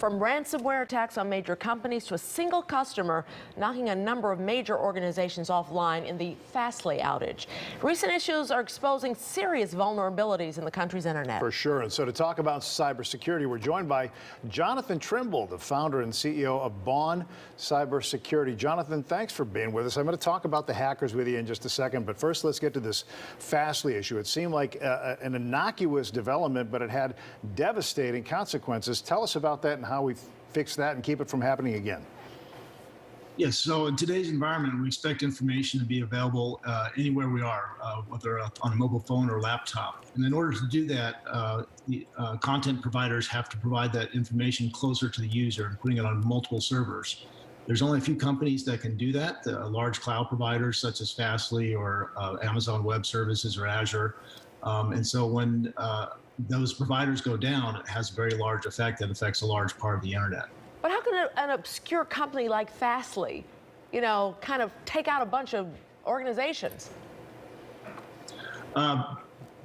From ransomware attacks on major companies to a single customer knocking a number of major organizations offline in the Fastly outage. Recent issues are exposing serious vulnerabilities in the country's internet. For sure. And so to talk about cybersecurity, we're joined by Jonathan Trimble, the founder and CEO of BON Cybersecurity. Jonathan, thanks for being with us. I'm going to talk about the hackers with you in just a second, but first let's get to this Fastly issue. It seemed like an innocuous development, but it had devastating consequences. Tell us about that and how we fix that and keep it from happening again. Yes, so in today's environment, we expect information to be available anywhere we are, whether on a mobile phone or laptop. And in order to do that, the content providers have to provide that information closer to the user and putting it on multiple servers. There's only a few companies that can do that, large cloud providers such as Fastly or Amazon Web Services or Azure. And so when those providers go down, it has a very large effect that affects a large part of the internet. But how can an obscure company like Fastly, kind of take out a bunch of organizations?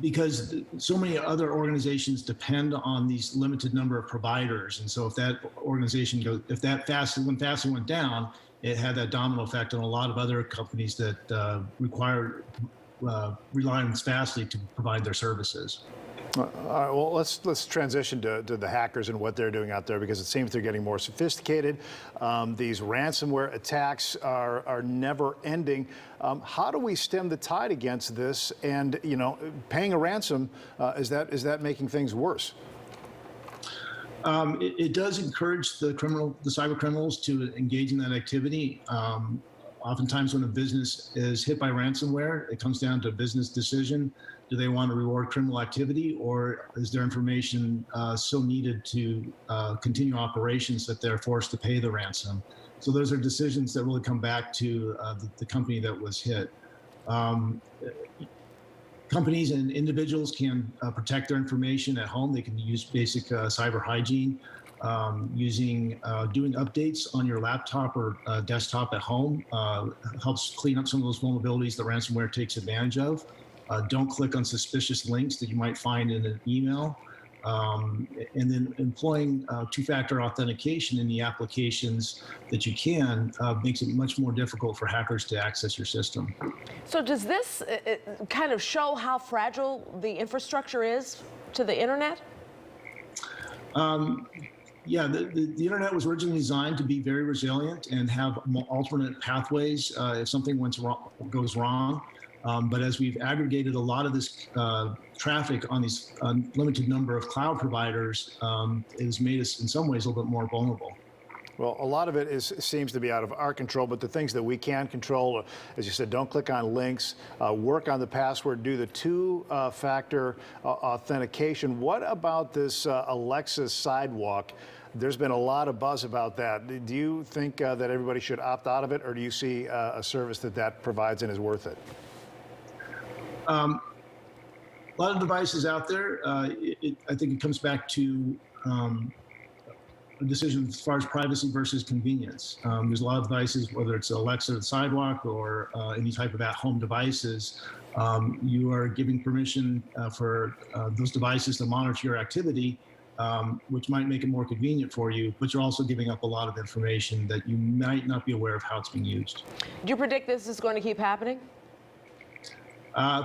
Because so many other organizations depend on these limited number of providers, and so if that organization goes, when Fastly went down, it had that domino effect on a lot of other companies that rely on Fastly to provide their services. All right, well, let's transition to the hackers and what they're doing out there, because it seems they're getting more sophisticated. These ransomware attacks are never ending. How do we stem the tide against this? And, paying a ransom, is that making things worse? It does encourage the cyber criminals to engage in that activity. Oftentimes when a business is hit by ransomware, it comes down to a business decision. Do they want to reward criminal activity, or is their information so needed to continue operations that they're forced to pay the ransom? So those are decisions that really come back to the company that was hit. Companies and individuals can protect their information at home. They can use basic cyber hygiene. Doing updates on your laptop or desktop at home helps clean up some of those vulnerabilities that ransomware takes advantage of. Don't click on suspicious links that you might find in an email. And then employing two-factor authentication in the applications that you can makes it much more difficult for hackers to access your system. So does this kind of show how fragile the infrastructure is to the internet? Yeah, the internet was originally designed to be very resilient and have alternate pathways if something goes wrong. But as we've aggregated a lot of this traffic on these limited number of cloud providers, it has made us in some ways a little bit more vulnerable. Well, a lot of it seems to be out of our control, but the things that we can control, as you said, don't click on links, work on the password, do the two-factor authentication. What about this Alexa Sidewalk? There's been a lot of buzz about that. Do you think that everybody should opt out of it, or do you see a service that provides and is worth it? A lot of devices out there. I think it comes back to a decision as far as privacy versus convenience. There's a lot of devices, whether it's Alexa Sidewalk or any type of at-home devices, you are giving permission for those devices to monitor your activity, which might make it more convenient for you, but you're also giving up a lot of information that you might not be aware of how it's being used. Do you predict this is going to keep happening?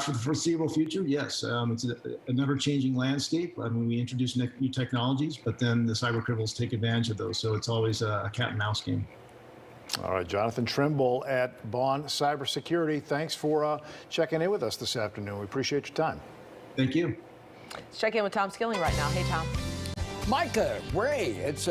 For the foreseeable future, yes. It's a never-changing landscape. I mean, we introduce new technologies, but then the cyber criminals take advantage of those. So it's always a cat and mouse game. All right, Jonathan Trimble at BON Cybersecurity. Thanks for checking in with us this afternoon. We appreciate your time. Thank you. Let's check in with Tom Skilling right now. Hey, Tom. Micah, Ray, it's